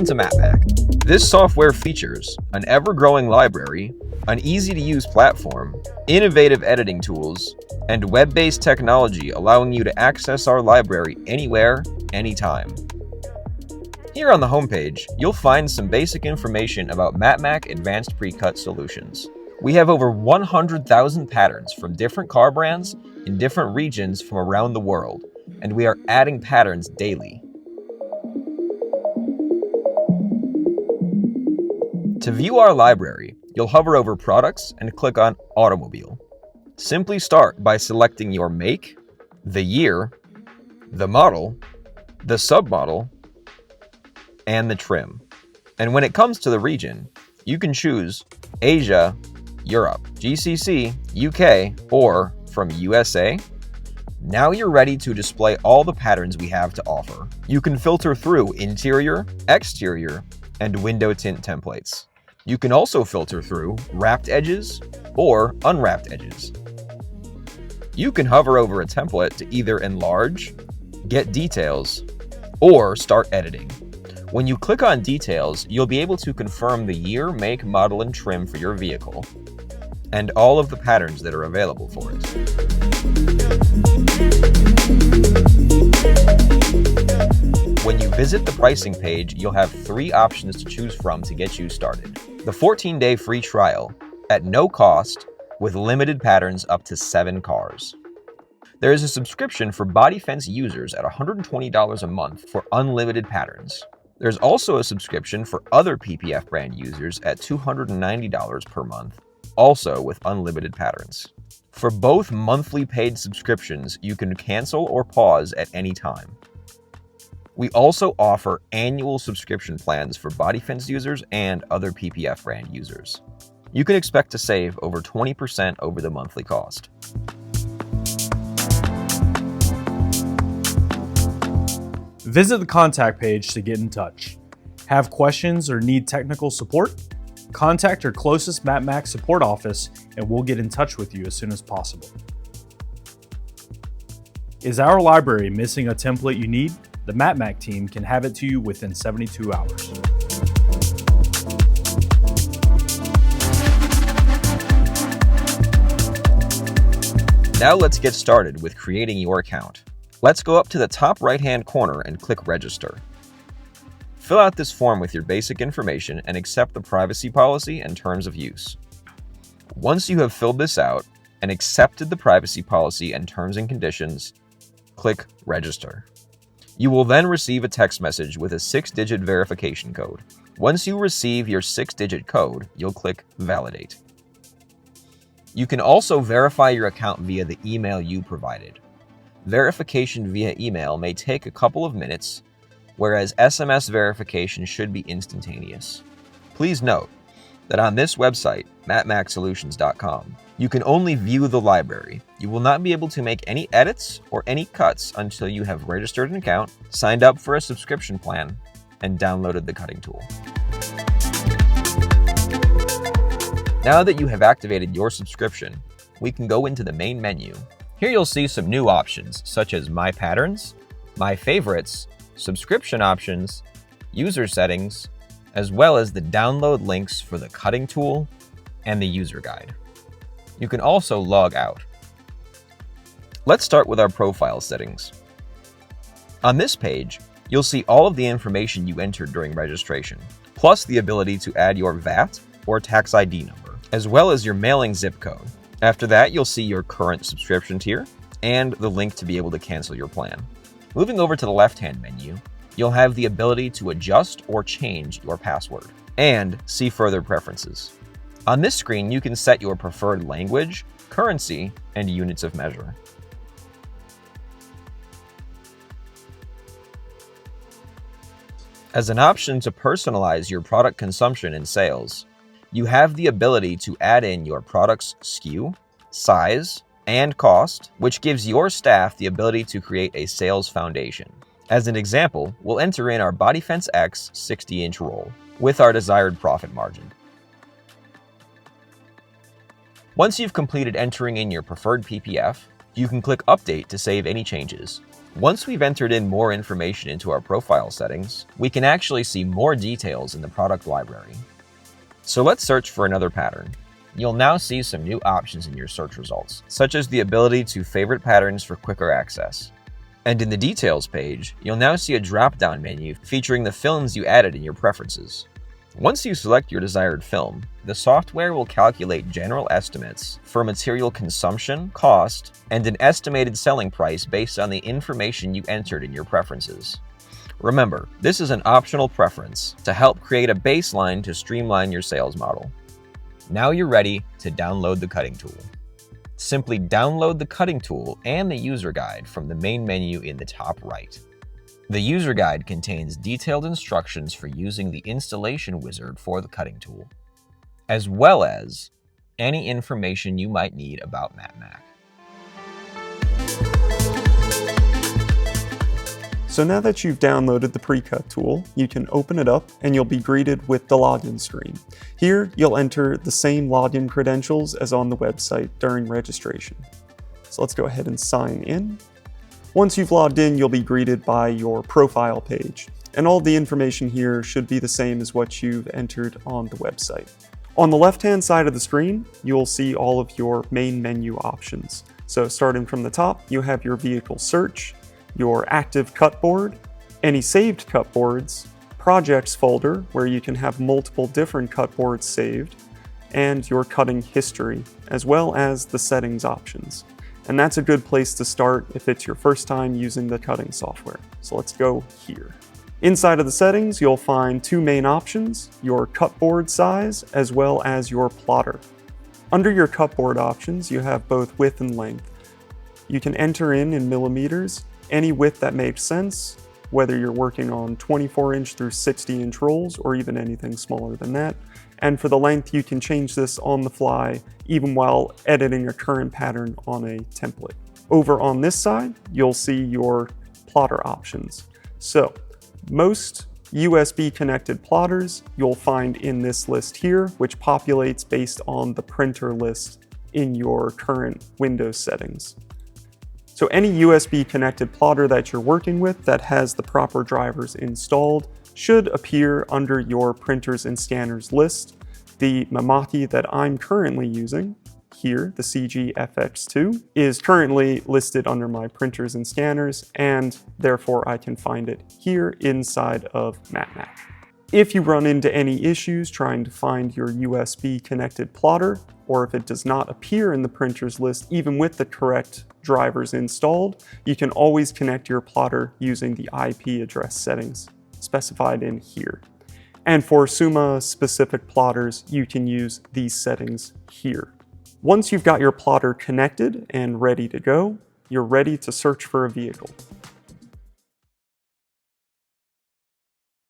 Welcome to Matmak. This software features an ever-growing library, an easy-to-use platform, innovative editing tools, and web-based technology allowing you to access our library anywhere, anytime. Here on the homepage, you'll find some basic information about Matmak Advanced Precut solutions. We have over 100,000 patterns from different car brands in different regions from around the world, and we are adding patterns daily. To view our library, you'll hover over Products and click on Automobile. Simply start by selecting your make, the year, the model, the submodel, and the trim. And when it comes to the region, you can choose Asia, Europe, GCC, UK, or from USA. Now you're ready to display all the patterns we have to offer. You can filter through interior, exterior, and window tint templates. You can also filter through wrapped edges or unwrapped edges. You can hover over a template to either enlarge, get details, or start editing. When you click on details, you'll be able to confirm the year, make, model, and trim for your vehicle, and all of the patterns that are available for it. When you visit the pricing page, you'll have 3 options to choose from to get you started. The 14-day free trial at no cost with limited patterns up to 7 cars. There is a subscription for Body Fence users at $120 a month for unlimited patterns. There's also a subscription for other PPF brand users at $290 per month, also with unlimited patterns. For both monthly paid subscriptions, you can cancel or pause at any time. We also offer annual subscription plans for Body Fence users and other PPF brand users. You can expect to save over 20% over the monthly cost. Visit the contact page to get in touch. Have questions or need technical support? Contact your closest Matmak support office and we'll get in touch with you as soon as possible. Is our library missing a template you need? The Matmak team can have it to you within 72 hours. Now let's get started with creating your account. Let's go up to the top right-hand corner and click Register. Fill out this form with your basic information and accept the privacy policy and terms of use. Once you have filled this out and accepted the privacy policy and terms and conditions, click Register. You will then receive a text message with a 6-digit verification code. Once you receive your 6-digit code, you'll click Validate. You can also verify your account via the email you provided. Verification via email may take a couple of minutes, whereas SMS verification should be instantaneous. Please note that on this website, matmaksolutions.com, you can only view the library. You will not be able to make any edits or any cuts until you have registered an account, signed up for a subscription plan, and downloaded the cutting tool. Now that you have activated your subscription, we can go into the main menu. Here you'll see some new options such as My Patterns, My Favorites, Subscription Options, User Settings, as well as the download links for the cutting tool and the user guide. You can also log out. Let's start with our profile settings. On this page, you'll see all of the information you entered during registration, plus the ability to add your VAT or tax ID number, as well as your mailing zip code. After that, you'll see your current subscription tier and the link to be able to cancel your plan. Moving over to the left-hand menu, you'll have the ability to adjust or change your password and see further preferences. On this screen, you can set your preferred language, currency, and units of measure. As an option to personalize your product consumption and sales, you have the ability to add in your product's SKU, size, and cost, which gives your staff the ability to create a sales foundation. As an example, we'll enter in our Body Fence X 60-inch roll with our desired profit margin. Once you've completed entering in your preferred PPF, You can click Update to save any changes. Once we've entered in more information into our profile settings, we can actually see more details in the product library. So let's search for another pattern. You'll now see some new options in your search results, such as the ability to favorite patterns for quicker access. And in the Details page, you'll now see a drop-down menu featuring the films you added in your preferences. Once you select your desired film, the software will calculate general estimates for material consumption, cost, and an estimated selling price based on the information you entered in your preferences. Remember, this is an optional preference to help create a baseline to streamline your sales model. Now you're ready to download the cutting tool. Simply download the cutting tool and the user guide from the main menu in the top right. The user guide contains detailed instructions for using the installation wizard for the cutting tool, as well as any information you might need about Matmak. So now that you've downloaded the Precut tool, you can open it up and you'll be greeted with the login screen. Here, you'll enter the same login credentials as on the website during registration. So let's go ahead and sign in. Once you've logged in, you'll be greeted by your profile page, and all the information here should be the same as what you've entered on the website. On the left-hand side of the screen, you'll see all of your main menu options. So starting from the top, you have your vehicle search, your active cutboard, any saved cutboards, projects folder where you can have multiple different cutboards saved, and your cutting history, as well as the settings options. And that's a good place to start if it's your first time using the cutting software. So let's go here. Inside of the settings, you'll find two main options, your cutboard size, as well as your plotter. Under your cutboard options, you have both width and length. You can enter in millimeters, any width that makes sense, whether you're working on 24-inch through 60-inch rolls or even anything smaller than that. And for the length, you can change this on the fly, even while editing a current pattern on a template. Over on this side, you'll see your plotter options. So most USB connected plotters you'll find in this list here, which populates based on the printer list in your current Windows settings. So any USB connected plotter that you're working with that has the proper drivers installed should appear under your printers and scanners list. The Matmak that I'm currently using here, the CG-FX2, is currently listed under my printers and scanners, and therefore I can find it here inside of Matmak. If you run into any issues trying to find your USB connected plotter, or if it does not appear in the printers list even with the correct drivers installed, you can always connect your plotter using the IP address settings specified in here. And for Summa specific plotters, you can use these settings here. Once you've got your plotter connected and ready to go, you're ready to search for a vehicle.